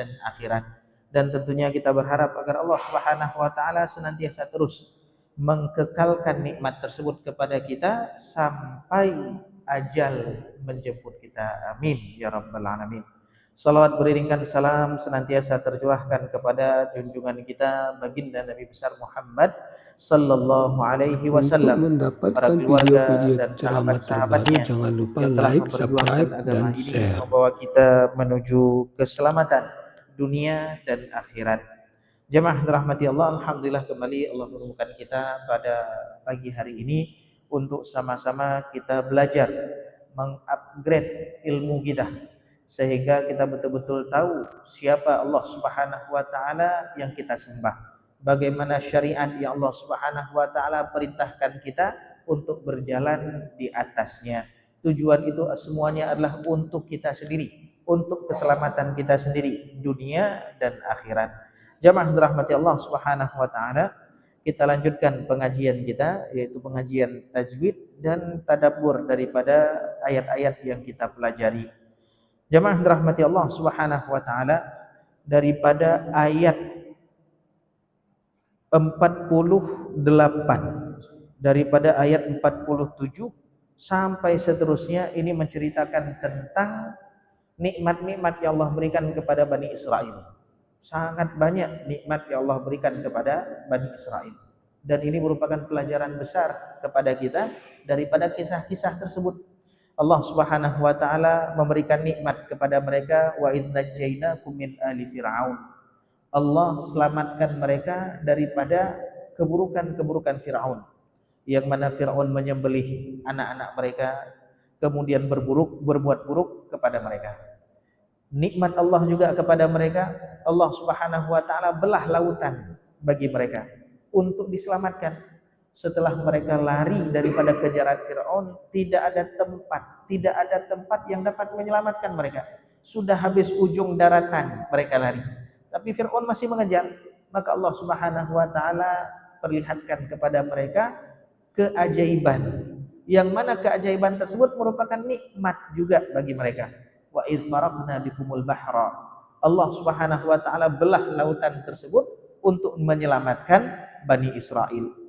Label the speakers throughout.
Speaker 1: dan akhirat. Dan tentunya kita berharap agar Allah Subhanahu wa taala senantiasa terus mengkekalkan nikmat tersebut kepada kita sampai ajal menjemput kita. Amin ya rabbal alamin. Salawat beriringkan salam senantiasa tercurahkan kepada junjungan kita baginda Nabi besar Muhammad sallallahu alaihi wasallam, para keluarga dan sahabat-sahabatnya
Speaker 2: jangan lupa
Speaker 1: yang telah
Speaker 2: like,
Speaker 1: memperjuangkan
Speaker 2: subscribe,
Speaker 1: agama
Speaker 2: dan
Speaker 1: ini,
Speaker 2: share.
Speaker 1: membawa kita menuju keselamatan dunia dan akhirat. Jemaah dirahmati Allah, alhamdulillah kembali Allah menemukan kita pada pagi hari ini untuk sama-sama kita belajar mengupgrade ilmu kita sehingga kita betul-betul tahu siapa Allah Subhanahu wa taala yang kita sembah. Bagaimana syariat yang Allah Subhanahu wa taala perintahkan kita untuk berjalan di atasnya. Tujuan itu semuanya adalah untuk kita sendiri, untuk keselamatan kita sendiri dunia dan akhirat. Jamaah dirahmati Allah Subhanahu wa taala, kita lanjutkan pengajian kita yaitu pengajian tajwid dan tadabbur daripada ayat-ayat yang kita pelajari. Jamaah dirahmati Allah Subhanahu wa taala, daripada ayat 48 daripada ayat 47 sampai seterusnya ini menceritakan tentang nikmat-nikmat yang Allah berikan kepada Bani Israel. Sangat banyak nikmat yang Allah berikan kepada Bani Israel. Dan ini merupakan pelajaran besar kepada kita daripada kisah-kisah tersebut. Allah Subhanahu wa taala memberikan nikmat kepada mereka, wa idz najjaynakum min ali fir'aun. Allah selamatkan mereka daripada keburukan-keburukan Firaun, yang mana Firaun menyembelih anak-anak mereka, kemudian berbuat buruk kepada mereka. Nikmat Allah juga kepada mereka, Allah Subhanahu wa taala belah lautan bagi mereka untuk diselamatkan. Setelah mereka lari daripada kejaran Firaun, tidak ada tempat yang dapat menyelamatkan mereka. Sudah habis ujung daratan mereka lari, tapi Firaun masih mengejar. Maka Allah Subhanahu wa taala perlihatkan kepada mereka keajaiban, yang mana keajaiban tersebut merupakan nikmat juga bagi mereka. Wa idz faraqna bikumul bahra. Allah Subhanahu wa taala belah lautan tersebut untuk menyelamatkan Bani Israel.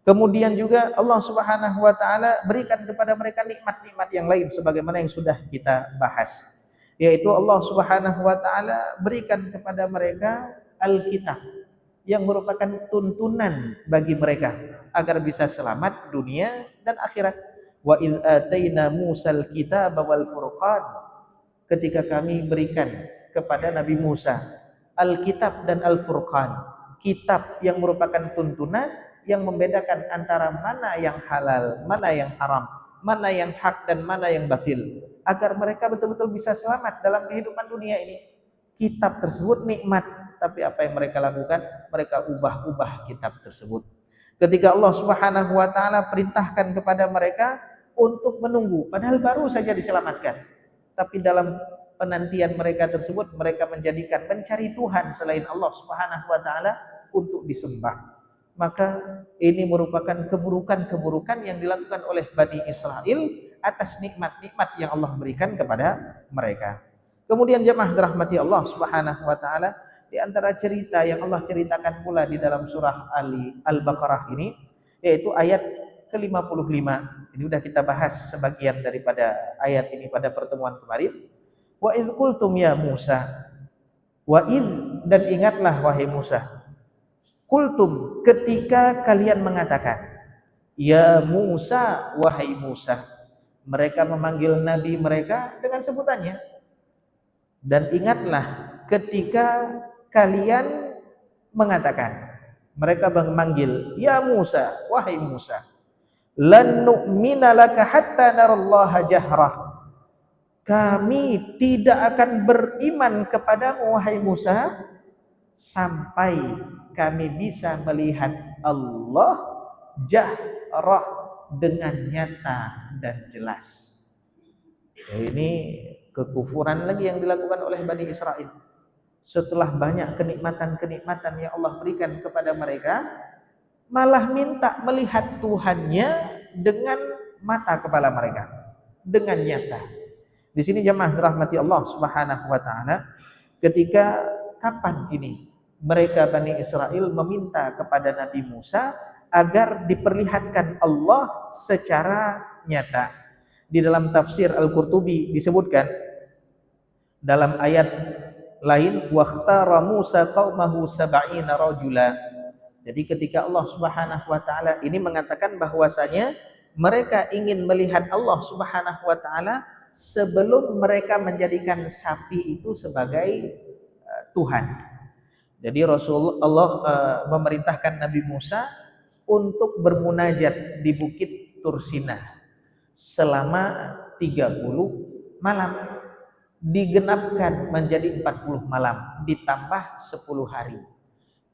Speaker 1: Kemudian juga Allah Subhanahu wa taala berikan kepada mereka nikmat-nikmat yang lain sebagaimana yang sudah kita bahas, yaitu Allah Subhanahu wa taala berikan kepada mereka Alkitab yang merupakan tuntunan bagi mereka agar bisa selamat dunia dan akhirat. Wa idz ataina Musal kitaba wal furqan, ketika kami berikan kepada Nabi Musa Alkitab dan Al-Furqan, kitab yang merupakan tuntunan yang membedakan antara mana yang halal, mana yang haram, mana yang hak dan mana yang batil, agar mereka betul-betul bisa selamat dalam kehidupan dunia ini. Kitab tersebut nikmat, tapi apa yang mereka lakukan? Mereka ubah-ubah kitab tersebut. Ketika Allah Subhanahu wa taala perintahkan kepada mereka untuk menunggu, padahal baru saja diselamatkan, tapi dalam penantian mereka tersebut mereka mencari Tuhan selain Allah Subhanahu wa taala untuk disembah. Maka ini merupakan keburukan-keburukan yang dilakukan oleh Bani Israel atas nikmat-nikmat yang Allah berikan kepada mereka. Kemudian jemaah dirahmati Allah Subhanahu wa taala, di antara cerita yang Allah ceritakan pula di dalam surah Al-Baqarah ini yaitu ayat ke-55. Ini sudah kita bahas sebagian daripada ayat ini pada pertemuan kemarin. Wa idz qultum ya Musa, dan ingatlah wahai Musa, qultum, ketika kalian mengatakan, ya Musa, wahai Musa. Mereka memanggil nabi mereka dengan sebutannya. Dan ingatlah ketika kalian mengatakan, mereka memanggil, ya Musa, wahai Musa, lan nu'mina laka hatta narallaha jahrah. Kami tidak akan beriman kepadamu wahai Musa sampai kami bisa melihat Allah jahrah, dengan nyata dan jelas. Ini kekufuran lagi yang dilakukan oleh Bani Israel. Setelah banyak kenikmatan-kenikmatan yang Allah berikan kepada mereka, malah minta melihat Tuhannya dengan mata kepala mereka, dengan nyata. Di sini jemaah rahmati Allah Subhanahu wa taala, ketika kapan ini mereka Bani Israel meminta kepada Nabi Musa agar diperlihatkan Allah secara nyata. Di dalam tafsir Al-Qurtubi disebutkan dalam ayat lain, waqtara Musa qaumahu sab'ina rajula. Jadi ketika Allah Subhanahu wa taala ini mengatakan bahwasanya mereka ingin melihat Allah Subhanahu wa taala sebelum mereka menjadikan sapi itu sebagai Tuhan. Jadi Rasulullah memerintahkan Nabi Musa untuk bermunajat di Bukit Tursina selama 30 malam, digenapkan menjadi 40 malam ditambah 10 hari.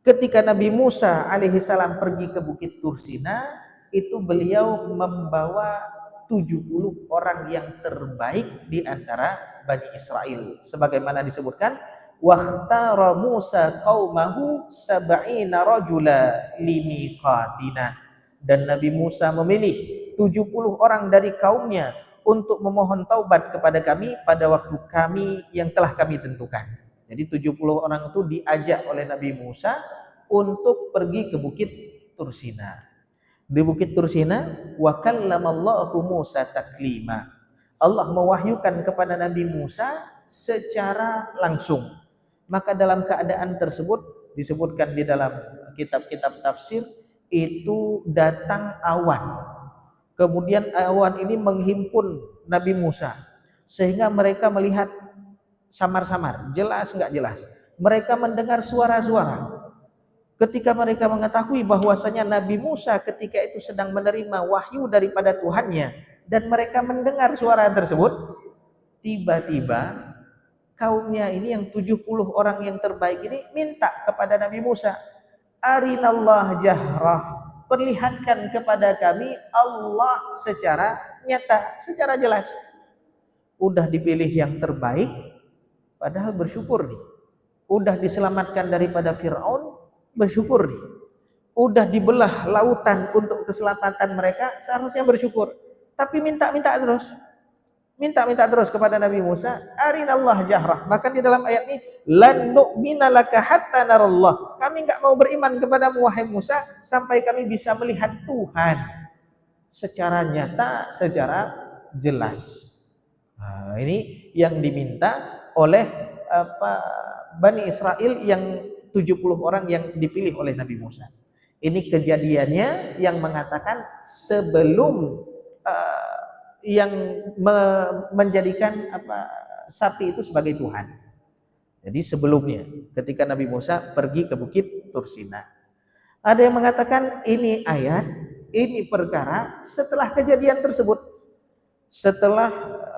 Speaker 1: Ketika Nabi Musa alaihissalam pergi ke Bukit Tursina, itu beliau membawa 70 orang yang terbaik di antara Bani Israel. Sebagaimana disebutkan, waqtara Musa qaumahu sab'ina rajula limiqatina. Dan Nabi Musa memilih 70 orang dari kaumnya untuk memohon taubat kepada kami pada waktu kami yang telah kami tentukan. Jadi 70 orang itu diajak oleh Nabi Musa untuk pergi ke Bukit Tursina. Di Bukit Tursina, wa kallamallahu Musa taklima. Allah mewahyukan kepada Nabi Musa secara langsung. Maka dalam keadaan tersebut disebutkan di dalam kitab-kitab tafsir, itu datang awan. Kemudian awan ini menghimpun Nabi Musa sehingga mereka melihat samar-samar, jelas enggak jelas. Mereka mendengar suara-suara. Ketika mereka mengetahui bahwasanya Nabi Musa ketika itu sedang menerima wahyu daripada Tuhannya dan mereka mendengar suara tersebut, tiba-tiba kaumnya ini yang 70 orang yang terbaik ini minta kepada Nabi Musa, arinallah jahrah, perlihatkan kepada kami Allah secara nyata, secara jelas. Udah dipilih yang terbaik, padahal bersyukur nih. Udah diselamatkan daripada Fir'aun, bersyukur nih. Udah dibelah lautan untuk keselamatan mereka, seharusnya bersyukur. Tapi minta-minta terus. Minta-minta terus kepada Nabi Musa, arinallah jahrah. Maka di dalam ayat ini, lan nu'mina laka hatta narallah. Kami enggak mau beriman kepadamu wahai Musa sampai kami bisa melihat Tuhan secara nyata, secara jelas. Nah, ini yang diminta oleh Bani Israel yang 70 orang yang dipilih oleh Nabi Musa. Ini kejadiannya yang mengatakan sebelum yang menjadikan sapi itu sebagai Tuhan. Jadi sebelumnya ketika Nabi Musa pergi ke Bukit Tursina. Ada yang mengatakan ini ayat, ini perkara setelah kejadian tersebut. Setelah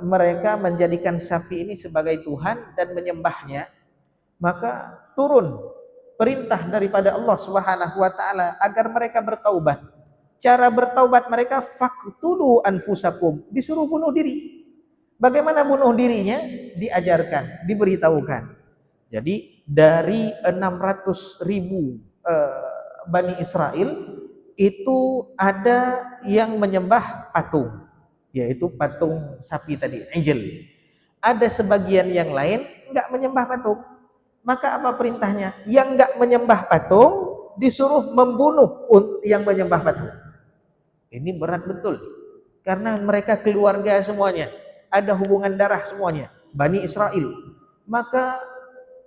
Speaker 1: mereka menjadikan sapi ini sebagai Tuhan dan menyembahnya, maka turun perintah daripada Allah Subhanahu wa taala agar mereka bertaubat. Cara bertaubat mereka, faqtulu anfusakum, disuruh bunuh diri. Bagaimana bunuh dirinya? Diajarkan, diberitahukan. Jadi dari 600.000 Bani Israel itu ada yang menyembah patung, yaitu patung sapi tadi, ijl. Ada sebagian yang lain enggak menyembah patung. Maka apa perintahnya? Yang enggak menyembah patung disuruh membunuh yang menyembah patung. Ini berat betul. Karena mereka keluarga semuanya, ada hubungan darah semuanya, Bani Israel. Maka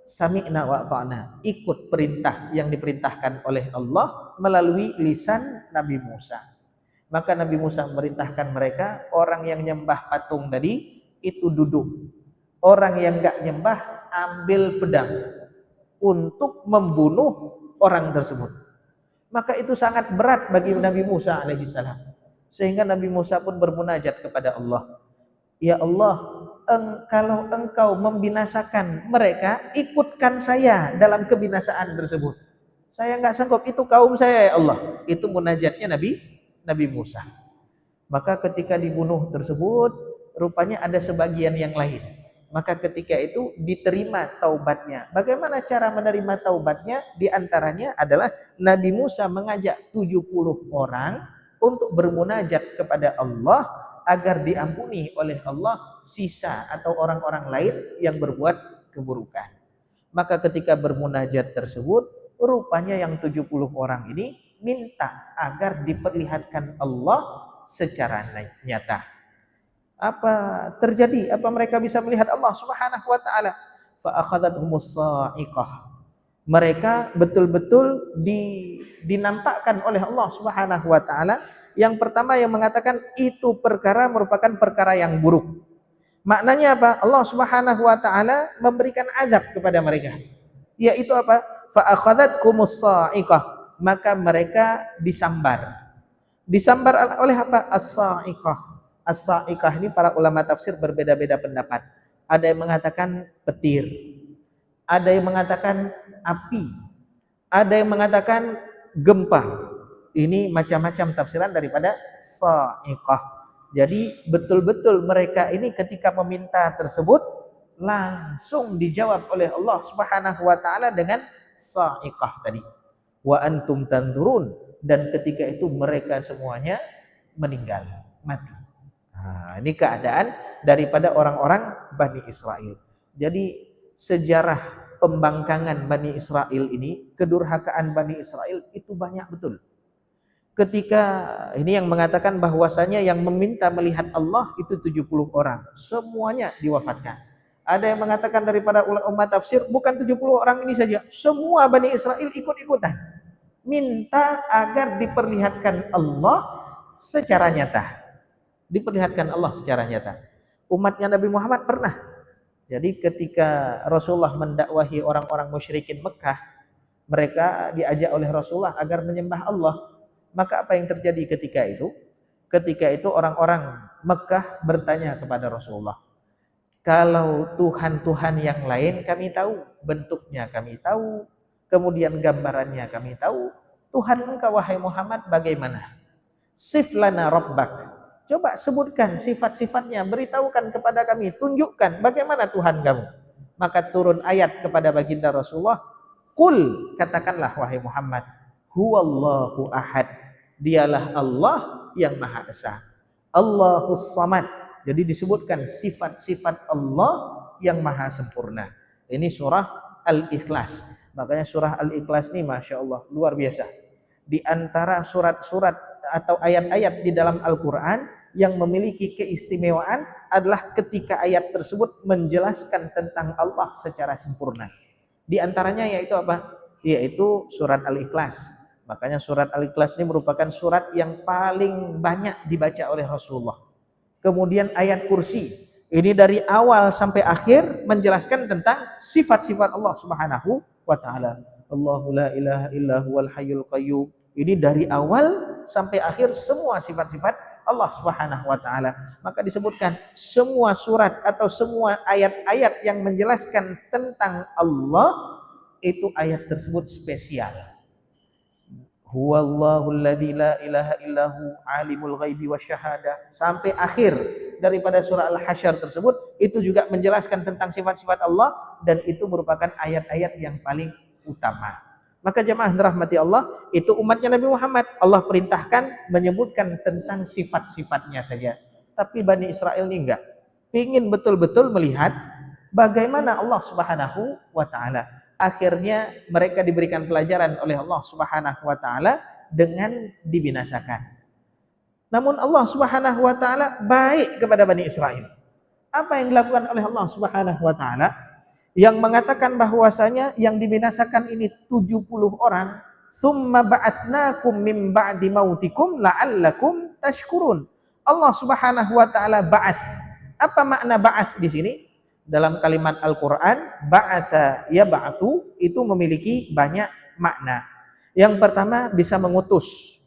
Speaker 1: sami'na wa ta'na, ikut perintah yang diperintahkan oleh Allah melalui lisan Nabi Musa. Maka Nabi Musa memerintahkan mereka, orang yang nyembah patung tadi itu duduk. Orang yang enggak nyembah ambil pedang untuk membunuh orang tersebut. Maka itu sangat berat bagi Nabi Musa alaihissalam. Sehingga Nabi Musa pun bermunajat kepada Allah. Ya Allah, kalau engkau membinasakan mereka, ikutkan saya dalam kebinasaan tersebut. Saya enggak sanggup, itu kaum saya ya Allah. Itu munajatnya Nabi Musa. Maka ketika dibunuh tersebut, rupanya ada sebagian yang lain. Maka ketika itu diterima taubatnya. Bagaimana cara menerima taubatnya? Di antaranya adalah Nabi Musa mengajak 70 orang untuk bermunajat kepada Allah agar diampuni oleh Allah sisa atau orang-orang lain yang berbuat keburukan. Maka ketika bermunajat tersebut, rupanya yang 70 orang ini minta agar diperlihatkan Allah secara nyata. Apa terjadi? Apa mereka bisa melihat Allah Subhanahu wa taala? Fa akhadhathumus sa'iqah. Mereka betul-betul dinampakkan oleh Allah Subhanahu wa taala. Yang pertama yang mengatakan itu perkara merupakan perkara yang buruk. Maknanya apa? Allah Subhanahu wa taala memberikan azab kepada mereka. Yaitu apa? Fa akhadhatkumus sa'iqah. Maka mereka disambar. Disambar oleh apa? As-sa'iqah. As-sa'iqah ini para ulama tafsir berbeda-beda pendapat. Ada yang mengatakan petir, ada yang mengatakan api, ada yang mengatakan gempa. Ini macam-macam tafsiran daripada sa'iqah. Jadi betul-betul mereka ini ketika meminta tersebut langsung dijawab oleh Allah Subhanahu wa taala dengan sa'iqah tadi. Wa antum tanzurun, dan ketika itu mereka semuanya meninggal, mati. Nah, ini keadaan daripada orang-orang Bani Israel. Jadi sejarah pembangkangan Bani Israel ini, kedurhakaan Bani Israel itu banyak betul. Ketika ini yang mengatakan bahwasanya yang meminta melihat Allah itu 70 orang, semuanya diwafatkan. Ada yang mengatakan daripada ulama tafsir bukan 70 orang ini saja, semua Bani Israel ikut-ikutan minta agar diperlihatkan Allah secara nyata. Diperlihatkan Allah secara nyata. Umatnya Nabi Muhammad pernah. Jadi ketika Rasulullah mendakwahi orang-orang musyrikin Mekah, mereka diajak oleh Rasulullah agar menyembah Allah. Maka apa yang terjadi ketika itu? Ketika itu orang-orang Mekah bertanya kepada Rasulullah, kalau Tuhan-Tuhan yang lain kami tahu, bentuknya kami tahu, kemudian gambarannya kami tahu, Tuhan engkau wahai Muhammad bagaimana? Sif lana rabbak. Coba sebutkan sifat-sifatnya, beritahukan kepada kami, tunjukkan bagaimana Tuhan kamu. Maka turun ayat kepada baginda Rasulullah, Qul, katakanlah wahai Muhammad, huwallahu ahad, dialah Allah yang Maha Esa. Allahus Samad. Jadi disebutkan sifat-sifat Allah yang Maha Sempurna. Ini surah Al-Ikhlas. Makanya surah Al-Ikhlas ini Masya Allah luar biasa. Di antara surat-surat atau ayat-ayat di dalam Al-Quran yang memiliki keistimewaan adalah ketika ayat tersebut menjelaskan tentang Allah secara sempurna. Di antaranya yaitu apa? Yaitu surat Al-Ikhlas. Makanya surat Al-Ikhlas ini merupakan surat yang paling banyak dibaca oleh Rasulullah. Kemudian ayat kursi. Ini dari awal sampai akhir menjelaskan tentang sifat-sifat Allah Subhanahu wa taala. Allahu la ilaha illa huwal hayyul qayyum. Ini dari awal sampai akhir semua sifat-sifat Allah Subhanahu wa taala. Maka disebutkan semua surat atau semua ayat-ayat yang menjelaskan tentang Allah itu ayat tersebut spesial. Huwallahu alladzi la ilaha illahu alimul ghaibi wasyahadah, sampai akhir daripada surah Al-Hasyr tersebut itu juga menjelaskan tentang sifat-sifat Allah, dan itu merupakan ayat-ayat yang paling utama. Maka jemaah dirahmati Allah, itu umatnya Nabi Muhammad, Allah perintahkan menyebutkan tentang sifat-sifatnya saja. Tapi Bani Israel ini enggak, ingin betul-betul melihat bagaimana Allah Subhanahu wa taala. Akhirnya mereka diberikan pelajaran oleh Allah Subhanahu wa taala dengan dibinasakan. Namun Allah Subhanahu wa taala baik kepada Bani Israel. Apa yang dilakukan oleh Allah Subhanahu wa taala? Yang mengatakan bahwasanya yang dibinasakan ini 70 orang, "Tsumma ba'atsnakum min ba'di mautikum la'allakum tashkurun." Allah Subhanahu wa taala ba'ats. Apa makna ba'ats di sini? Dalam kalimat Al-Quran, ba'atha yab'atsu itu memiliki banyak makna. Yang pertama bisa mengutus.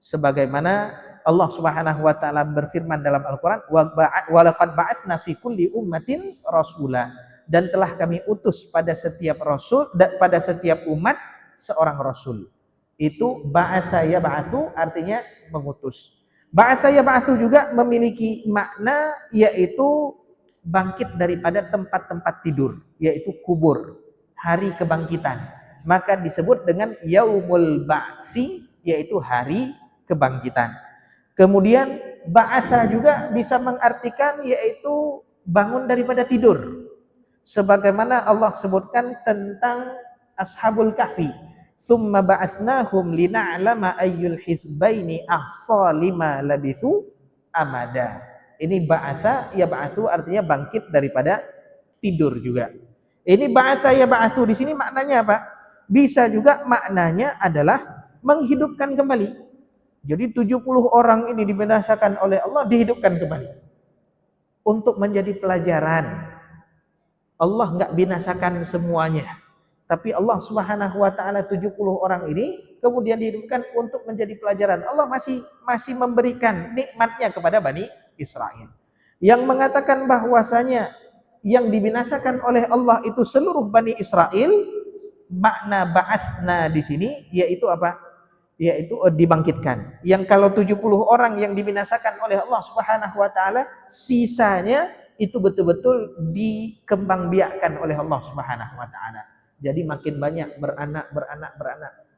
Speaker 1: Sebagaimana Allah Subhanahu wa taala berfirman dalam Al-Quran, wa laqad ba'atsna fi kulli ummatin rasula, dan telah kami utus pada setiap rasul, pada setiap umat seorang rasul. Itu ba'atha yab'atsu artinya mengutus. Ba'atha yab'atsu juga memiliki makna yaitu bangkit daripada tempat-tempat tidur, yaitu kubur, hari kebangkitan. Maka disebut dengan yaumul ba'tsi, yaitu hari kebangkitan. Kemudian ba'atsa juga bisa mengartikan yaitu bangun daripada tidur. Sebagaimana Allah sebutkan tentang Ashabul Kahfi, "Tsumma ba'atsnahum lina'lama ayyul hizbaini ahsa lima labithu amada." Ini ba'atsa ya ba'atsu artinya bangkit daripada tidur juga. Ini ba'atsa ya ba'atsu di sini maknanya apa? Bisa juga maknanya adalah menghidupkan kembali. Jadi 70 orang ini dibinasakan oleh Allah, dihidupkan kembali. Untuk menjadi pelajaran. Allah nggak binasakan semuanya. Tapi Allah Subhanahu wa taala 70 orang ini kemudian dihidupkan untuk menjadi pelajaran. Allah masih memberikan nikmatnya kepada Bani Israel. Yang mengatakan bahwasanya yang dibinasakan oleh Allah itu seluruh Bani Israel, makna ba'atsna di sini yaitu apa? Yaitu dibangkitkan. Yang kalau 70 orang yang dibinasakan oleh Allah Subhanahu wa taala, sisanya itu betul-betul dikembangbiakkan oleh Allah Subhanahu wa taala. Jadi makin banyak beranak.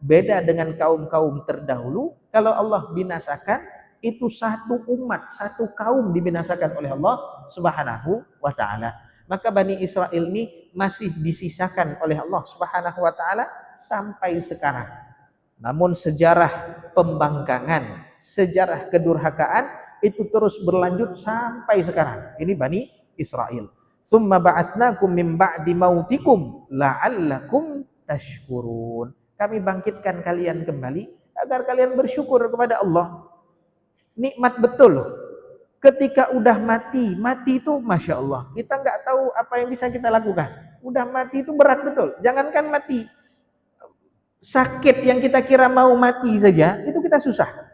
Speaker 1: Beda dengan kaum-kaum terdahulu, kalau Allah binasakan itu satu umat, satu kaum dibinasakan oleh Allah Subhanahu wa taala. Maka Bani Israel ini masih disisakan oleh Allah Subhanahu wa taala sampai sekarang. Namun sejarah pembangkangan, sejarah kedurhakaan itu terus berlanjut sampai sekarang. Ini Bani Israel. Tsumma ba'atsnakum min ba'di mautikum la'allakum tashkurun. Kami bangkitkan kalian kembali agar kalian bersyukur kepada Allah. Nikmat betul loh. Ketika udah mati itu Masya Allah. Kita nggak tahu apa yang bisa kita lakukan. Udah mati itu berat betul. Jangankan mati, sakit yang kita kira mau mati saja, itu kita susah.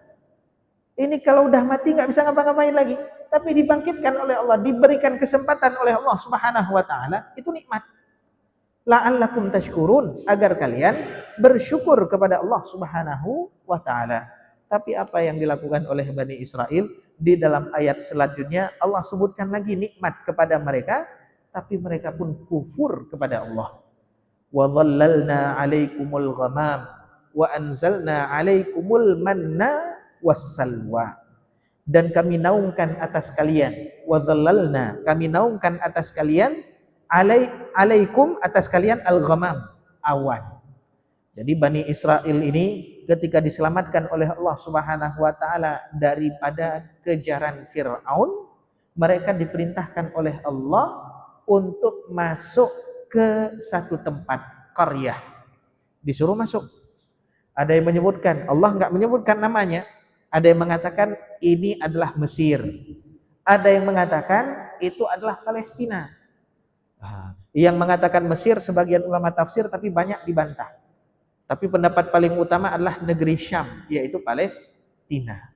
Speaker 1: Ini kalau udah mati nggak bisa ngapa-ngapain lagi. Tapi dibangkitkan oleh Allah, diberikan kesempatan oleh Allah Subhanahu wa taala, itu nikmat. La'allakum tashkurun, agar kalian bersyukur kepada Allah Subhanahu wa taala. Tapi apa yang dilakukan oleh Bani Israel di dalam ayat selanjutnya, Allah sebutkan lagi nikmat kepada mereka, tapi mereka pun kufur kepada Allah. Wa dhallalna 'alaikumul ghamam wa anzalna 'alaikumul manna wassalwa. Dan kami naungkan atas kalian, wa dhallalna, kami naungkan atas kalian, alaikum, atas kalian, al-ghamam, awan. Jadi Bani Israel ini ketika diselamatkan oleh Allah Subhanahu wa taala daripada kejaran Firaun, mereka diperintahkan oleh Allah untuk masuk ke satu tempat qaryah. Disuruh masuk. Ada yang menyebutkan, Allah enggak menyebutkan namanya. Ada yang mengatakan ini adalah Mesir. Ada yang mengatakan itu adalah Palestina. Yang mengatakan Mesir sebagian ulama tafsir, tapi banyak dibantah. Tapi pendapat paling utama adalah negeri Syam, yaitu Palestina.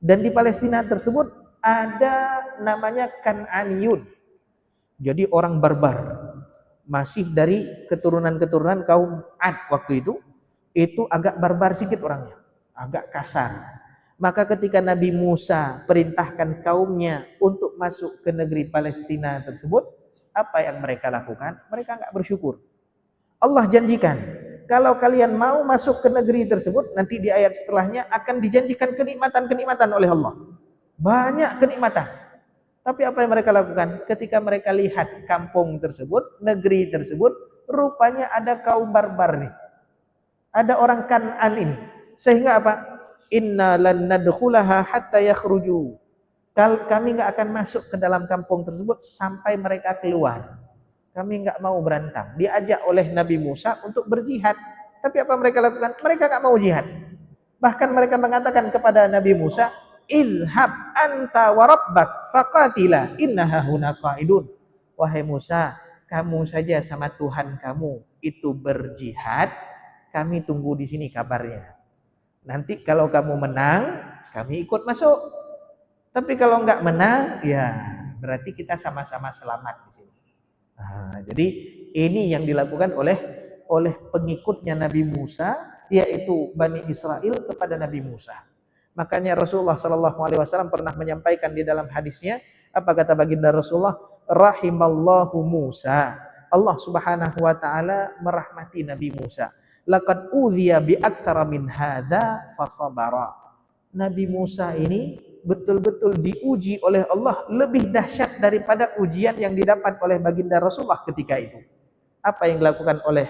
Speaker 1: Dan di Palestina tersebut ada namanya Kan'aniyun. Jadi orang barbar. Masih dari keturunan-keturunan kaum Ad waktu itu agak barbar sedikit orangnya, agak kasar. Maka ketika Nabi Musa perintahkan kaumnya untuk masuk ke negeri Palestina tersebut, apa yang mereka lakukan? Mereka enggak bersyukur. Allah janjikan, kalau kalian mau masuk ke negeri tersebut, nanti di ayat setelahnya akan dijanjikan kenikmatan-kenikmatan oleh Allah. Banyak kenikmatan. Tapi apa yang mereka lakukan? Ketika mereka lihat kampung tersebut, negeri tersebut, rupanya ada kaum barbar nih. Ada orang Kan'an ini. Sehingga apa? Inna lan nadkhulaha hatta yakhruju. Kami enggak akan masuk ke dalam kampung tersebut sampai mereka keluar. Kami enggak mau berantem. Diajak oleh Nabi Musa untuk berjihad. Tapi apa mereka lakukan? Mereka enggak mau jihad. Bahkan mereka mengatakan kepada Nabi Musa, "Idhhab anta wa rabbak faqatila innaha huna qa'idun." Wahai Musa, kamu saja sama Tuhan kamu itu berjihad, kami tunggu di sini kabarnya. Nanti kalau kamu menang, kami ikut masuk. Tapi kalau enggak menang, ya berarti kita sama-sama selamat di sini. Jadi ini yang dilakukan oleh pengikutnya Nabi Musa, yaitu Bani Israel kepada Nabi Musa. Makanya Rasulullah SAW pernah menyampaikan di dalam hadisnya, apa kata baginda Rasulullah? Rahimallahu Musa. Allah Subhanahu wa taala merahmati Nabi Musa. Laqad udhiya bi aktsara min hadza fasabara. Nabi Musa ini betul-betul diuji oleh Allah lebih dahsyat daripada ujian yang didapat oleh baginda Rasulullah ketika itu. Apa yang dilakukan oleh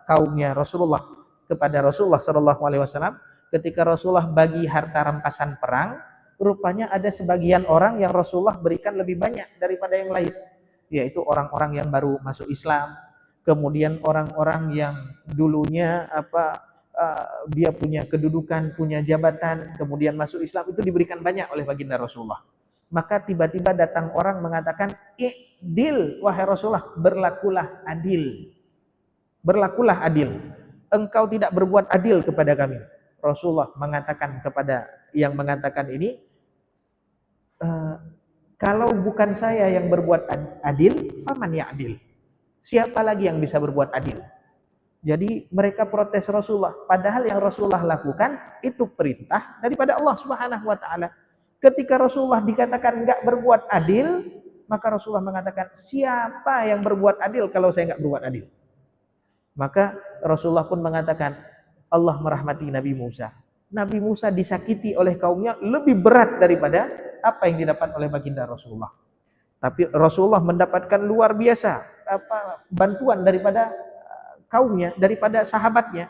Speaker 1: kaumnya Rasulullah kepada Rasulullah sallallahu alaihi wasallam ketika Rasulullah bagi harta rampasan perang, rupanya ada sebagian orang yang Rasulullah berikan lebih banyak daripada yang lain, yaitu orang-orang yang baru masuk Islam, kemudian orang-orang yang dulunya dia punya kedudukan, punya jabatan, kemudian masuk Islam, itu diberikan banyak oleh baginda Rasulullah. Maka tiba-tiba datang orang mengatakan, "I'dil wahai Rasulullah, berlakulah adil. Berlakulah adil. Engkau tidak berbuat adil kepada kami." Rasulullah mengatakan kepada yang mengatakan ini, kalau bukan saya yang berbuat adil, faman ya'dil. Siapa lagi yang bisa berbuat adil? Jadi mereka protes Rasulullah, padahal yang Rasulullah lakukan itu perintah daripada Allah Subhanahu wa taala. Ketika Rasulullah dikatakan enggak berbuat adil, maka Rasulullah mengatakan, siapa yang berbuat adil kalau saya enggak berbuat adil? Maka Rasulullah pun mengatakan, Allah merahmati Nabi Musa. Nabi Musa disakiti oleh kaumnya lebih berat daripada apa yang didapat oleh baginda Rasulullah. Tapi Rasulullah mendapatkan luar biasa bantuan daripada kaumnya, daripada sahabatnya,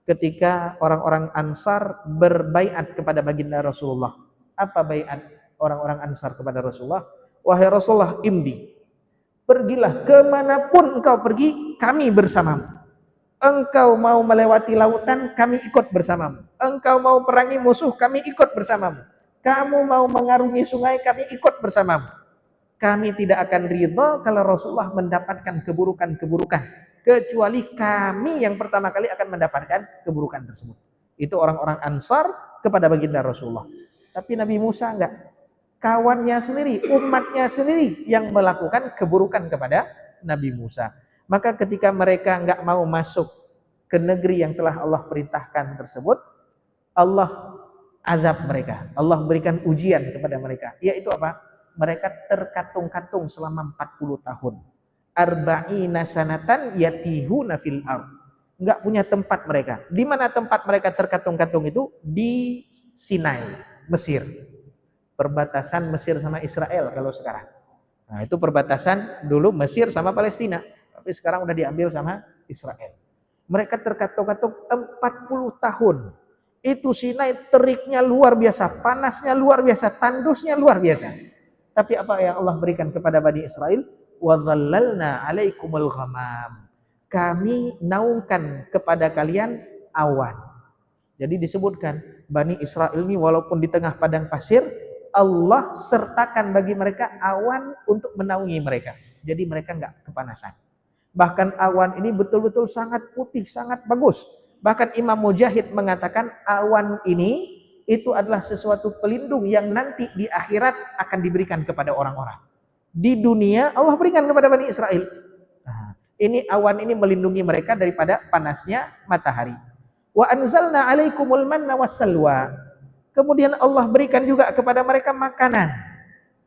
Speaker 1: ketika orang-orang Ansar berbaiat kepada baginda Rasulullah. Apa baiat orang-orang Ansar kepada Rasulullah? Wahai Rasulullah, imdi, pergilah kemanapun engkau pergi, kami bersamamu. Engkau mau melewati lautan, kami ikut bersamamu. Engkau mau perangi musuh, kami ikut bersamamu. Kamu mau mengarungi sungai, kami ikut bersamamu. Kami tidak akan ridha kalau Rasulullah mendapatkan keburukan-keburukan, kecuali kami yang pertama kali akan mendapatkan keburukan tersebut. Itu orang-orang Ansar kepada baginda Rasulullah. Tapi Nabi Musa enggak. Kawannya sendiri, umatnya sendiri yang melakukan keburukan kepada Nabi Musa. Maka ketika mereka enggak mau masuk ke negeri yang telah Allah perintahkan tersebut, Allah azab mereka. Allah berikan ujian kepada mereka. Yaitu apa? Mereka terkatung-katung selama 40 tahun. Arba'ina sanatan yatihuna fil ard. Enggak punya tempat mereka. Di mana tempat mereka terkatung-katung itu? Di Sinai, Mesir. Perbatasan Mesir sama Israel kalau sekarang. Nah, itu perbatasan dulu Mesir sama Palestina, tapi sekarang udah diambil sama Israel. Mereka terkatung-katung 40 tahun. Itu Sinai teriknya luar biasa, panasnya luar biasa, tandusnya luar biasa. Tapi apa yang Allah berikan kepada Bani Israel? وَظَلَّلْنَا عَلَيْكُمُ الْغَمَامِ. Kami naungkan kepada kalian awan. Jadi disebutkan Bani Israel ini walaupun di tengah padang pasir, Allah sertakan bagi mereka awan untuk menaungi mereka. Jadi mereka enggak kepanasan. Bahkan awan ini betul-betul sangat putih, sangat bagus. Bahkan Imam Mujahid mengatakan awan ini itu adalah sesuatu pelindung yang nanti di akhirat akan diberikan kepada orang-orang. Di dunia Allah berikan kepada Bani Israel. Nah, ini awan ini melindungi mereka daripada panasnya matahari. Wa anzalna 'alaikumul manna wassalwa. Kemudian Allah berikan juga kepada mereka makanan,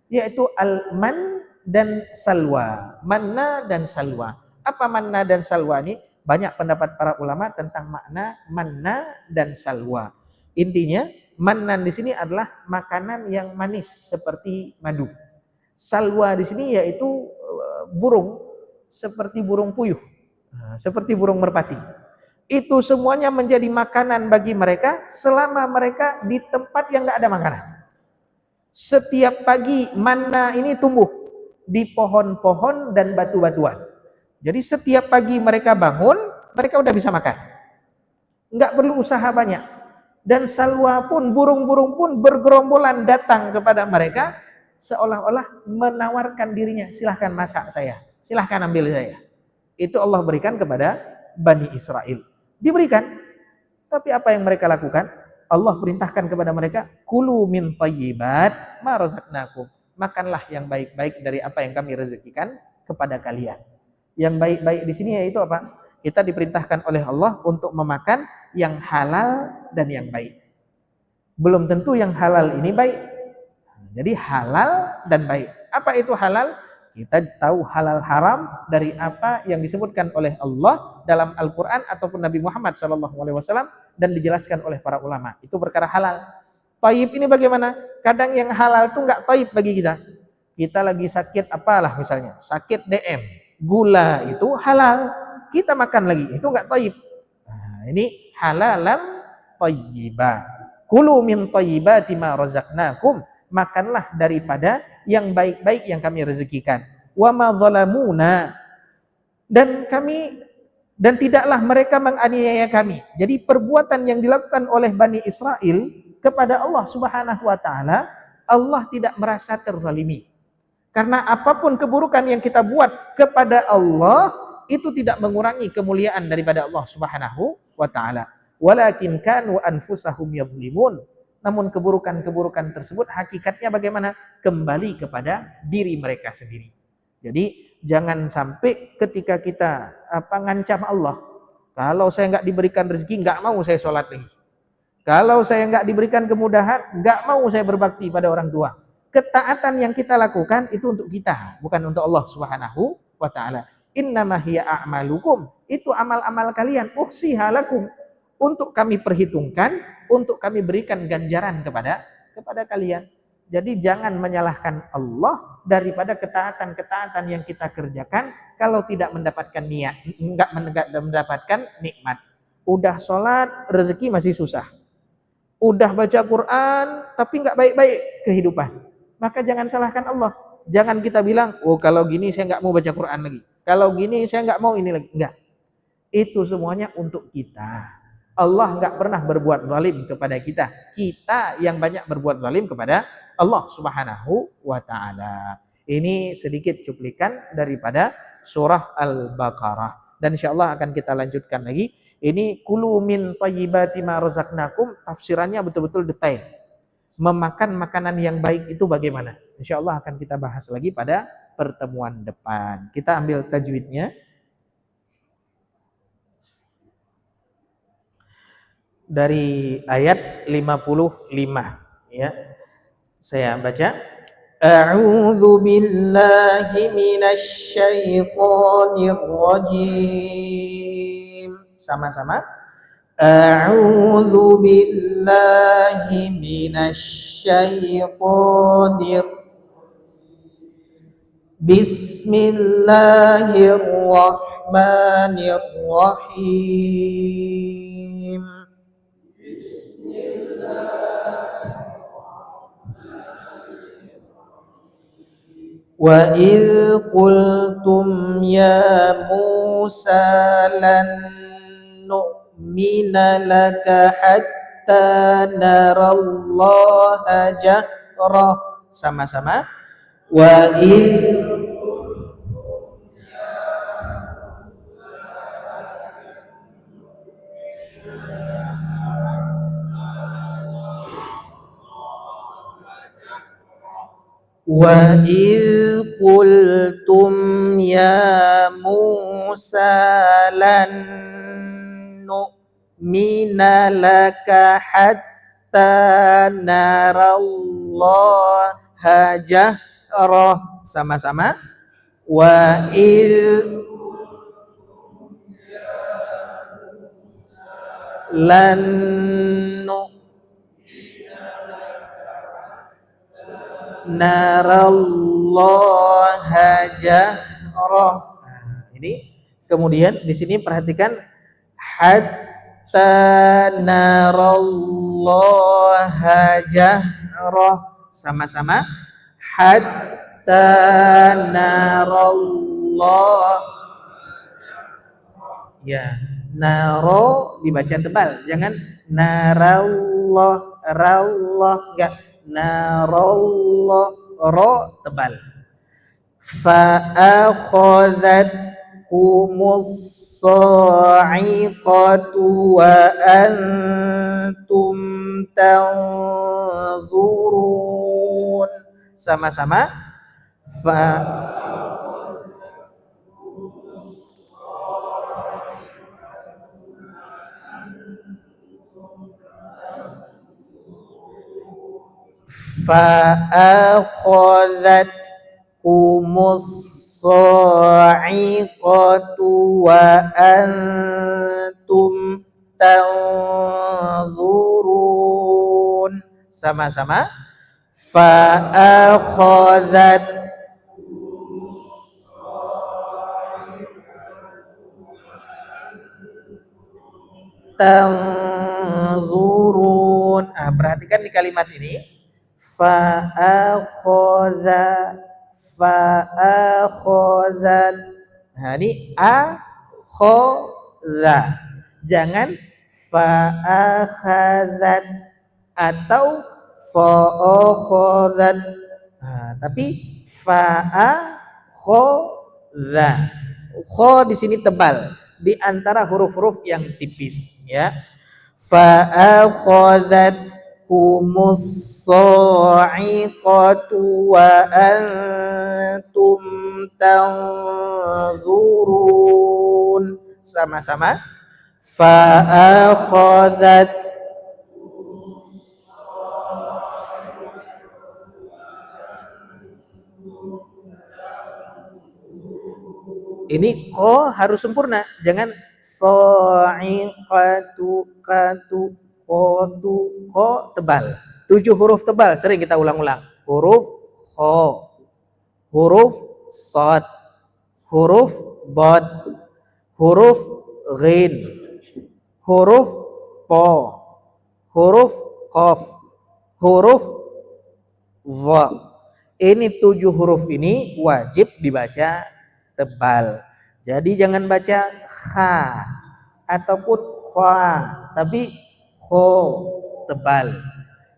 Speaker 1: yaitu al-man dan salwa. Manna dan salwa. Apa manna dan salwa ini? Banyak pendapat para ulama tentang makna manna dan salwa. Intinya mannan di sini adalah makanan yang manis seperti madu. Salwa di sini yaitu burung seperti burung puyuh, seperti burung merpati. Itu semuanya menjadi makanan bagi mereka selama mereka di tempat yang enggak ada makanan. Setiap pagi manna ini tumbuh di pohon-pohon dan batu-batuan. Jadi setiap pagi mereka bangun, mereka udah bisa makan. Enggak perlu usaha banyak. Dan salwa pun, burung-burung pun bergerombolan datang kepada mereka, seolah-olah menawarkan dirinya, silahkan masak saya, silahkan ambil saya. Itu Allah berikan kepada Bani Israel. Diberikan. Tapi apa yang mereka lakukan? Allah perintahkan kepada mereka, kulu min thayyibat ma razaqnakum. Makanlah yang baik-baik dari apa yang kami rezekikan kepada kalian. Yang baik-baik di sini yaitu apa? Kita diperintahkan oleh Allah untuk memakan yang halal dan yang baik. Belum tentu yang halal ini baik. Jadi halal dan baik. Apa itu halal? Kita tahu halal haram dari apa yang disebutkan oleh Allah dalam Al-Quran ataupun Nabi Muhammad SAW dan dijelaskan oleh para ulama. Itu perkara halal. Thayyib ini bagaimana? Kadang yang halal tuh nggak thayyib bagi kita. Kita lagi sakit apalah misalnya, sakit DM, gula itu halal, kita makan lagi, itu nggak thayyib. Nah, ini halalan thayyiba. Kulu min thayyibati ma razaqnakum, makanlah daripada yang baik-baik yang kami rezekikan. Wa ma zalamuna, dan tidaklah mereka menganiaya kami. Jadi perbuatan yang dilakukan oleh Bani Israel kepada Allah Subhanahu wa taala, Allah tidak merasa terzalimi. Karena apapun keburukan yang kita buat kepada Allah, itu tidak mengurangi kemuliaan daripada Allah Subhanahu wa taala. Walakin kanu anfusahum yadhlimun. Namun keburukan-keburukan tersebut hakikatnya bagaimana? Kembali kepada diri mereka sendiri. Jadi jangan sampai ketika kita ngancam Allah, kalau saya nggak diberikan rezeki, nggak mau saya sholat lagi. Kalau saya nggak diberikan kemudahan, nggak mau saya berbakti pada orang tua. Ketaatan yang kita lakukan itu untuk kita, bukan untuk Allah Subhanahu wa taala. Innama hiya a'malukum, itu amal-amal kalian, uhsiha lakum, untuk kami perhitungkan, untuk kami berikan ganjaran kepada kalian. Jadi jangan menyalahkan Allah daripada ketaatan-ketaatan yang kita kerjakan kalau tidak mendapatkan niat, enggak mendapatkan nikmat. Udah sholat, rezeki masih susah. Udah baca Quran, tapi enggak baik-baik kehidupan. Maka jangan salahkan Allah. Jangan kita bilang, oh kalau gini saya enggak mau baca Quran lagi. Kalau gini saya enggak mau ini lagi. Enggak. Itu semuanya untuk kita. Allah enggak pernah berbuat zalim kepada kita. Kita yang banyak berbuat zalim kepada Allah Subhanahu wa taala. Ini sedikit cuplikan daripada surah Al-Baqarah. Dan insyaallah akan kita lanjutkan lagi. Ini kulu min thayyibati ma razaqnakum, tafsirannya betul-betul detail. Memakan makanan yang baik itu bagaimana? Insyaallah akan kita bahas lagi pada pertemuan depan. Kita ambil tajwidnya. Dari ayat 55 ya. Saya baca. A'udzu billahi minasy syaithanir rajim. Sama-sama. A'udzu billahi minasy syaithanir. Bismillahirrahmanirrahim. Wa idh qultum ya Musa lan nu'mina laka hatta narallaha jahrah. Sama-sama. Wa idh Wa idh qultum ya Musa lan nu'mina laka hatta narallaha jahrah. Sama-sama. Wa idh lan narallaha jahrah. Nah, ini kemudian di sini perhatikan hatta narallaha jahrah. Sama-sama. Hatta narallah. Ya, naro dibaca tebal, jangan narallah, rallah, enggak. Narallah, ro tebal. Fa'akhadhatkumus sa'iqatu wa antum tanzurun. Sama-sama. Fa'akhadhatkumus sa'iqatu wa antum tanzurun. Sama-sama. Fa'akhadhat tanzurun. Perhatikan di kalimat ini. Fa'akhadha fa'akhadhat. Ini akhadha. Jangan fa'akhadhat atau fa'akhadhat. Tapi fa'akhadha. Kho di sini tebal di antara huruf-huruf yang tipis, ya. Fa'akhadhat humus sa'iqatu wa antum tanzurun. Sama-sama. Fa'akhadhat. Ini ko harus sempurna, jangan sa'iqatu qatu qatu ko tebal. 7 huruf tebal sering kita ulang-ulang. Huruf kho, huruf shad, huruf dad, huruf ghin, huruf po, huruf qaf, huruf dha. Ini 7 huruf ini wajib dibaca tebal. Jadi jangan baca kha ataupun kha, tapi kho tebal.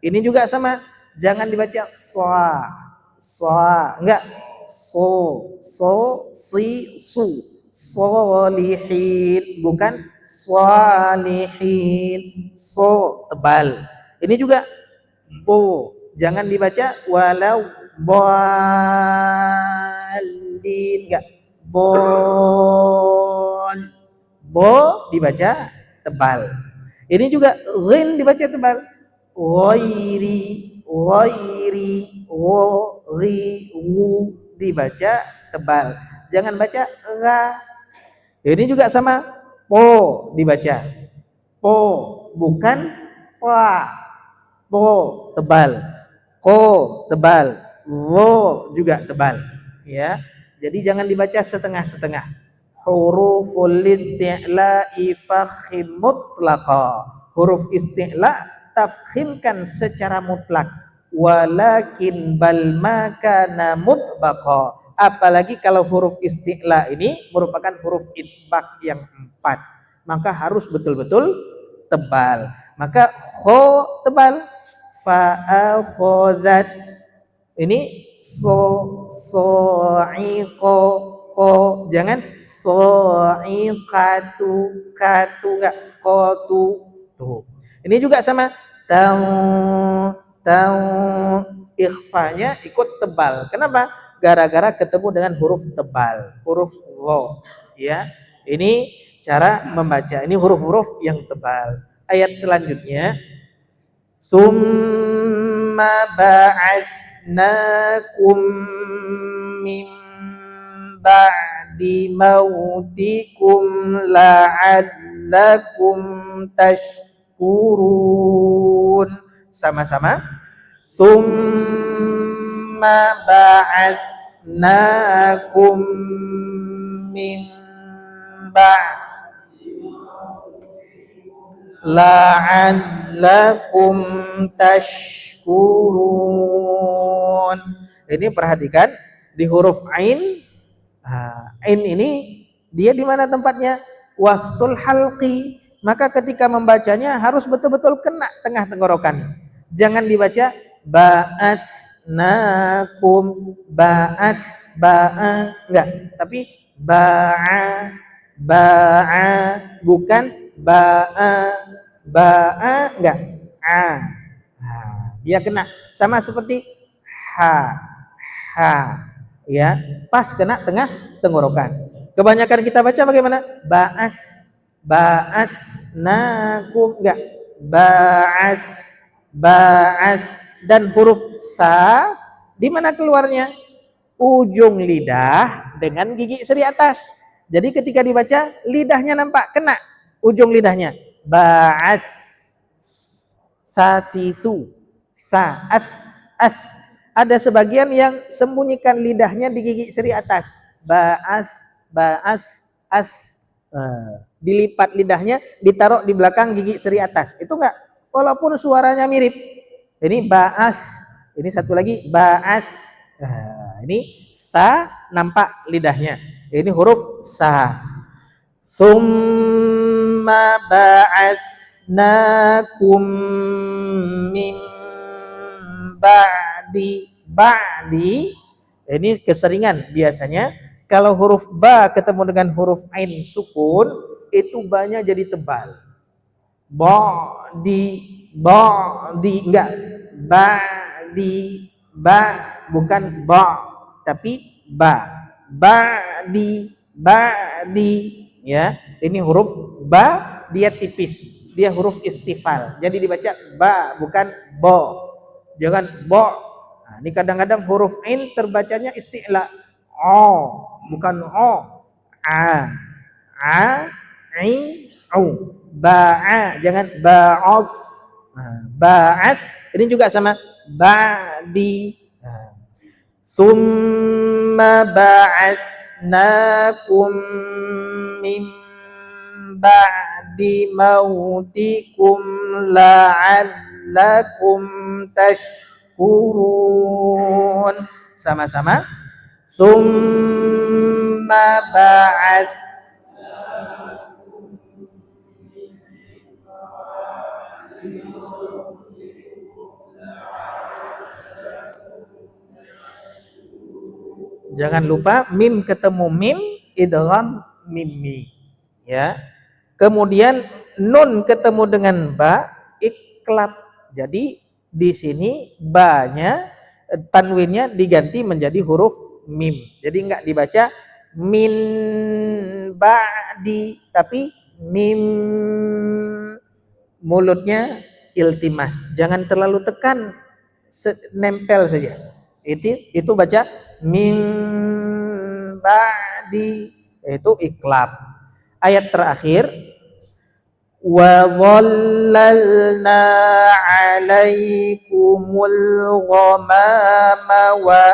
Speaker 1: Ini juga sama, jangan dibaca sa, enggak, so, si, su, solihin, bukan salihin, so tebal. Ini juga bo, jangan dibaca walau bolin, enggak, bo dibaca tebal. Ini juga ghin dibaca tebal. Ghairi, wu dibaca tebal. Jangan baca ra. Ini juga sama, po dibaca. Po, bukan pa. Po tebal. Ko tebal. Wo juga tebal, ya. Jadi jangan dibaca setengah-setengah. Huruful isti'la'i fakhim mutlaqa. Huruf isti'la tafkhimkan secara mutlak. Walakin bal makana mutbaqa. Apalagi kalau huruf isti'la ini merupakan huruf itbaq yang 4, maka harus betul-betul tebal. Maka kho tebal. Fa'akhadhat. Ini so'iqo ko, jangan so'iqatu katu, enggak, qatu. Tuh. Ini juga sama, ikhfanya ikut tebal. Kenapa? Gara-gara ketemu dengan huruf tebal, huruf dha, ya. Ini cara membaca. Ini huruf-huruf yang tebal. Ayat selanjutnya, summa ba'atsnakum min ba'di mautikum la'allakum tashkurun. Sama-sama. Summa ba'atsnakum min ba'di la'allakum tashkurun. Ini perhatikan di huruf ain. Ain ini dia di mana tempatnya? Wastul halqi. Maka ketika membacanya harus betul-betul kena tengah tenggorokan. Jangan dibaca ba'atsnakum, ba'a, enggak, tapi ba'a, bukan ba'a, enggak, dia kena sama seperti ha, ya, pas kena tengah tenggorokan. Kebanyakan kita baca bagaimana? Ba'atsnakum, enggak, ba'ats, dan huruf sa di mana keluarnya? Ujung lidah dengan gigi seri atas. Jadi ketika dibaca lidahnya nampak kena ujung lidahnya. Ba'ats, safisu, sa, as. Ada sebagian yang sembunyikan lidahnya di gigi seri atas. Ba'as, as. Dilipat lidahnya, ditaruh di belakang gigi seri atas. Itu enggak, walaupun suaranya mirip. Ini ba'as, ini satu lagi ba'as. Ini sa nampak lidahnya. Ini huruf sa. Tsumma ba'atsnakum min ba'di. Ini keseringan biasanya kalau huruf ba ketemu dengan huruf ain sukun itu ba-nya jadi tebal. Ba'di enggak, ba'di, ba bukan ba tapi ba. Ba'di ya. Ini huruf ba dia tipis, dia huruf istifal. Jadi dibaca ba bukan bo. Jangan bo. Nah, ini kadang-kadang huruf ain terbacanya isti'la. O bukan o. A, i, u. Ba'a, jangan ba'af. Ba'af ini juga sama ba'di. Tsumma ba'atsnakum min ba'di mautikum la'allakum tashkurun. Sama-sama. Tsumma ba'ats. Jangan lupa mim ketemu mim, idgham mimmi. Ya. Kemudian nun ketemu dengan ba, iklab. Jadi di sini ba-nya tanwinnya diganti menjadi huruf mim. Jadi enggak dibaca min ba'di tapi mim. Mulutnya iltimas. Jangan terlalu tekan, nempel saja. Itu baca min ba'di, itu iklab. Ayat terakhir wa dhallalna 'alaikumul ghamama wa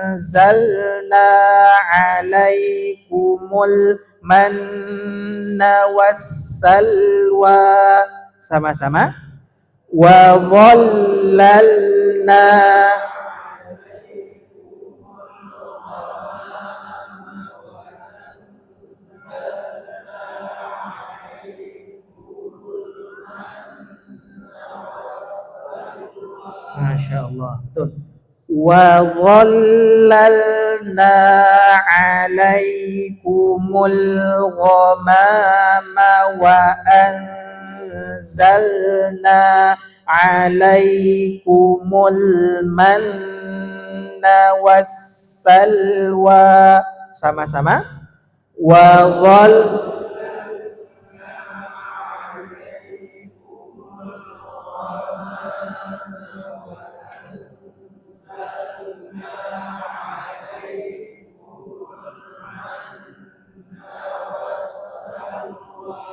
Speaker 1: anzalna 'alaikumul manna wassalwa. Sama-sama. Wa dhallalna. Masya Allah, betul. Wa dhallalna 'alaikumul ghamama wa anzalna 'alaikumul manna wassalwa. Sama-sama. Wa dhal.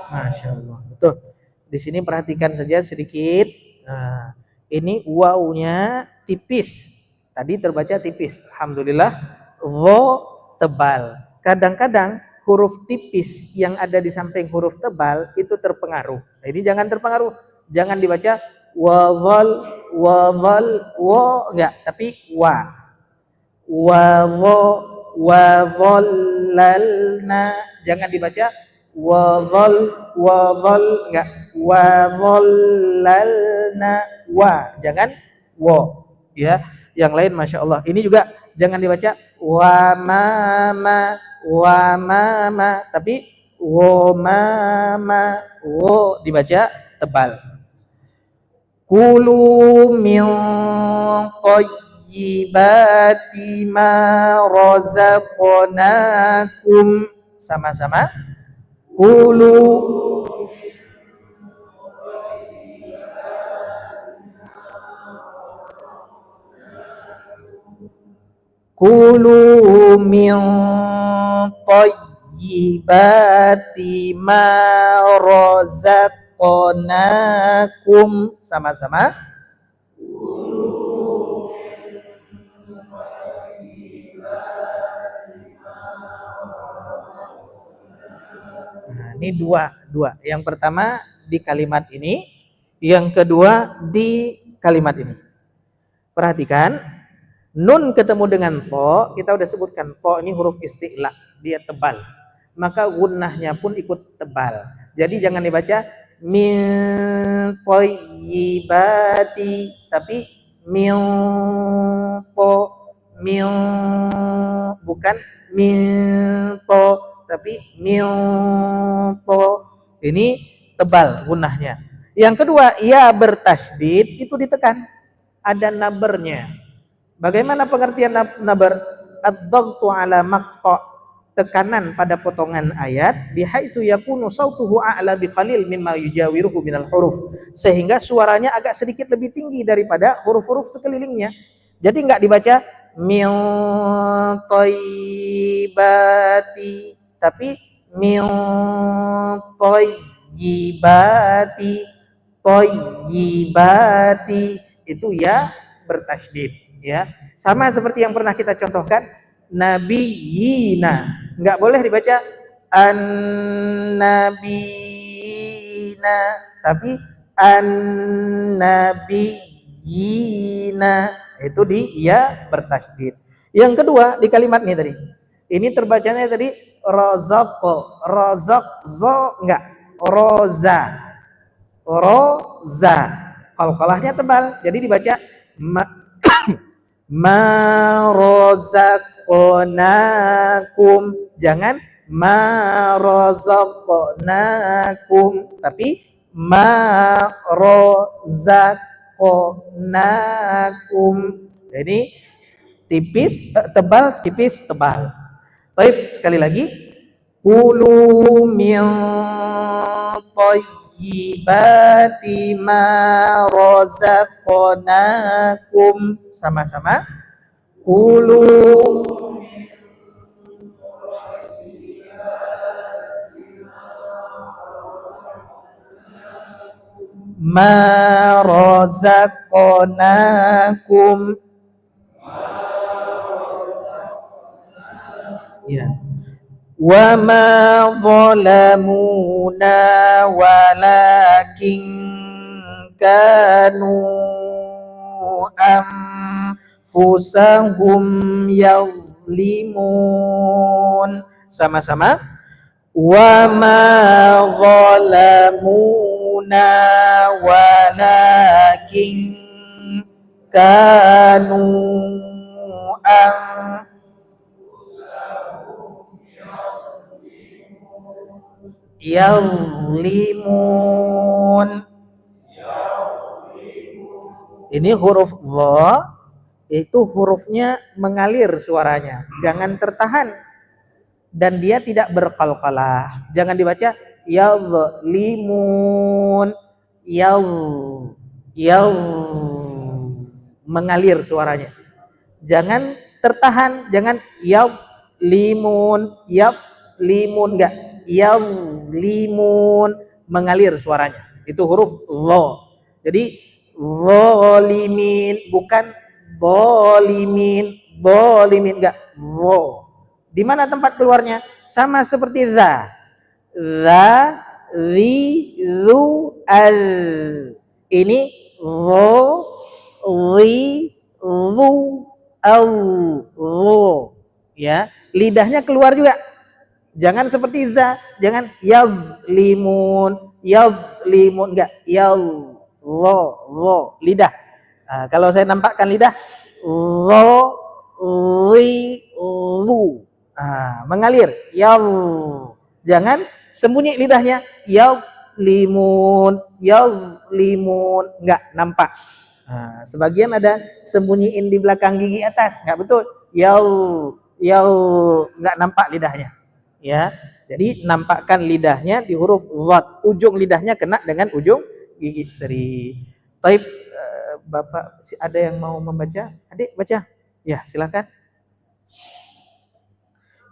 Speaker 1: Masya Allah, betul. Di sini perhatikan saja sedikit. Nah, ini wawunya tipis. Tadi terbaca tipis. Alhamdulillah. Wo tebal. Kadang-kadang huruf tipis yang ada di samping huruf tebal itu terpengaruh. Nah, ini jangan terpengaruh. Jangan dibaca wawal, wo enggak, tapi wa. Wadhallalna. Jangan dibaca wadhal enggak, wadhallalna wa, jangan wo, ya. Yang lain Masya Allah. Ini juga jangan dibaca wa mama tapi wo mama, wo dibaca tebal. Kulu min tayyibati ma razaqnakum. Sama-sama. Kulu min tayyibati ma razaqnakum. Sama-sama. ini dua. Yang pertama di kalimat ini, yang kedua di kalimat ini. Perhatikan, nun ketemu dengan to, kita udah sebutkan to ini huruf isti'la, dia tebal. Maka gunnahnya pun ikut tebal. Jadi jangan dibaca min thayyibati, tapi min to, min, bukan min to, tapi min to. Ini tebal gunnahnya. Yang kedua, ia bertasydid itu ditekan. Ada nabernya. Bagaimana pengertian nabar? Ad-dhaghtu ala maqta, tekanan pada potongan ayat, bihaitsu yakunu sautuhu a'la biqalil mimma yujawiruhu minal huruf, sehingga suaranya agak sedikit lebih tinggi daripada huruf-huruf sekelilingnya. Jadi enggak dibaca min thayyibati, tapi min thayyibati, thayyibati, itu ya bertasydid, ya. Sama seperti yang pernah kita contohkan, nabiyina, enggak boleh dibaca an-nabiyina, tapi an-nabiyina, itu di ya bertasydid. Yang kedua di kalimat ini tadi, ini terbacanya tadi rozak, zo enggak, roza, roza, qalqalahnya tebal, jadi dibaca ma rozaqnakum, jangan ma rozaqnakum, tapi ma rozaqnakum. Jadi tipis tebal, tipis tebal. Baik, sekali lagi, kulu min thayyibati ma razaqnakum, sama-sama, kulu ma razaqnakum, ya. Wa ma zalamuna walakin kanu anfusahum yazlimun, sama-sama, wa ma zalamuna walakin kanu yazlimun. Ini huruf dha, itu hurufnya mengalir suaranya, jangan tertahan, dan dia tidak berqalqalah. Jangan dibaca yazlimun, mengalir suaranya. Jangan tertahan, jangan yazlimun, enggak, yazlimun, mengalir suaranya. Itu huruf dha. Jadi zalimin, bukan zalimin, enggak, dha. Di mana tempat keluarnya? Sama seperti za, ri, zu, al. Ini ro, ri, zu, al, ro. Ya, lidahnya keluar juga. Jangan seperti za, jangan yazlimun, enggak, ro, lidah. Nah, kalau saya nampakkan lidah, ro, ri, zu. Mengalir, jangan sembunyi lidahnya, yazlimun, enggak nampak. Sebagian ada sembunyiin di belakang gigi atas, enggak betul, enggak nampak lidahnya, ya. Jadi nampakkan lidahnya di huruf dhat, ujung lidahnya kena dengan ujung gigi seri. Taib, Bapak ada yang mau membaca? Adik baca, ya silakan.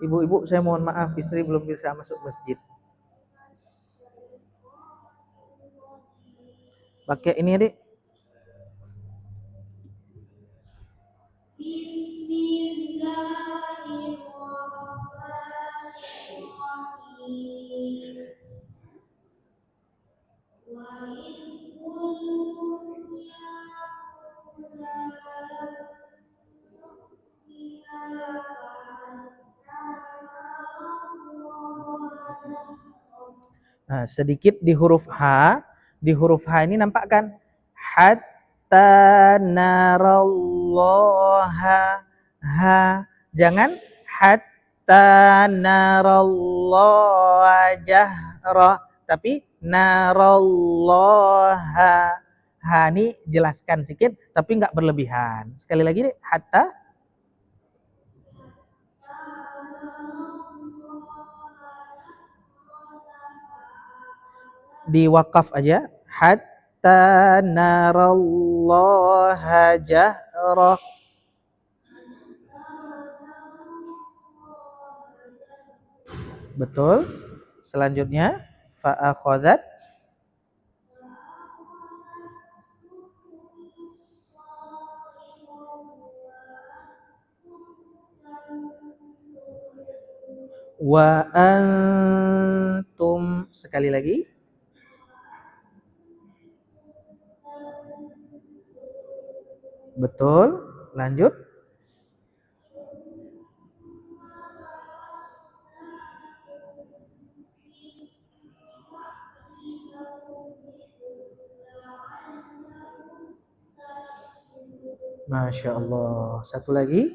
Speaker 1: Ibu-ibu saya mohon maaf, istri belum bisa masuk masjid. Pakai ini adik. Nah, sedikit di huruf H. Di huruf H ini nampak kan? Hatta narallaha. Ha. Jangan hatta narallaha jahra. Tapi narallaha. Ha ini jelaskan sedikit tapi nggak berlebihan. Sekali lagi deh, hatta di wakaf aja. Hatta narallaha jahra. Betul. Selanjutnya fa'akhadat wa antum, sekali lagi. Betul. Lanjut. Masya Allah. Satu lagi.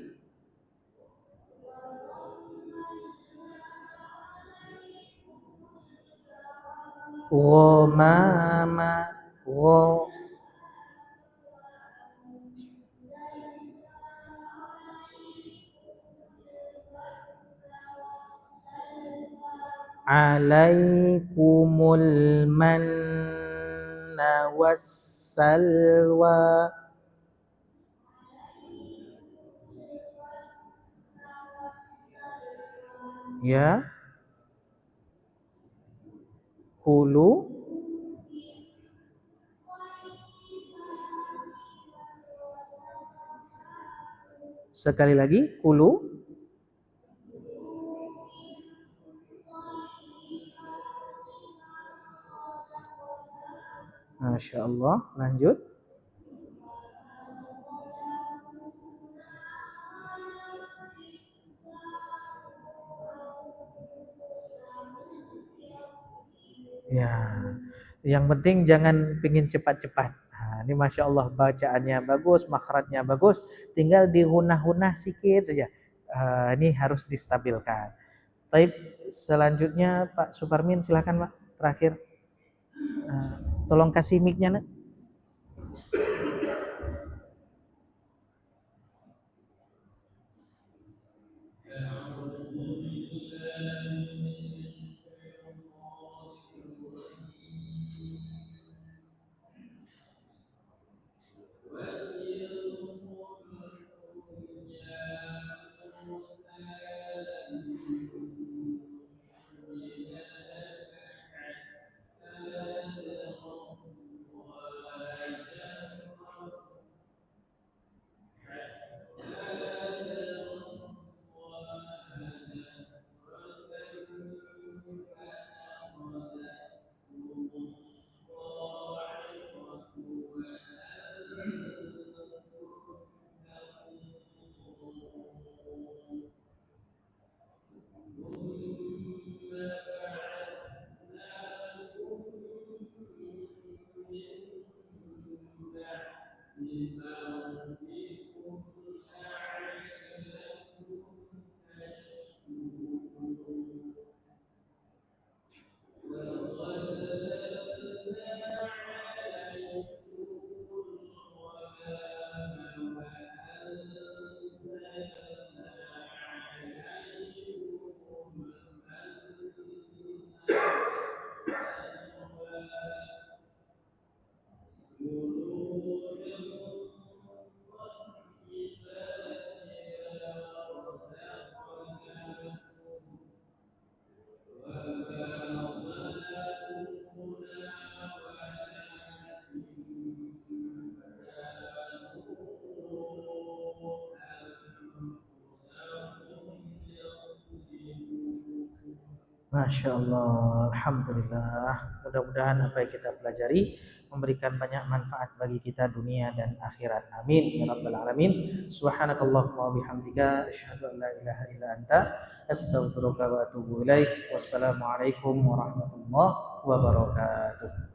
Speaker 1: Ghamama. Gho. Alaikumul manna wassalwa. Ya. Kulu. Sekali lagi. Kulu. Masya Allah. Lanjut. Ya, yang penting jangan pingin cepat-cepat. Nah, ini Masya Allah bacaannya bagus, makhrajnya bagus, tinggal dihunah-hunah sedikit saja. Ini harus distabilkan. Baik, selanjutnya Pak Suparmin, silakan Pak, terakhir. Tolong kasih mic-nya, Nak. Masya Allah, Alhamdulillah. Mudah-mudahan apa yang kita pelajari memberikan banyak manfaat bagi kita dunia dan akhirat. Amin ya rabbal alamin. Subhanakallahumma wa bihamdika asyhadu an la ilaha illa anta astaghfiruka wa atubu ilaik. Wassalamualaikum warahmatullahi wabarakatuh.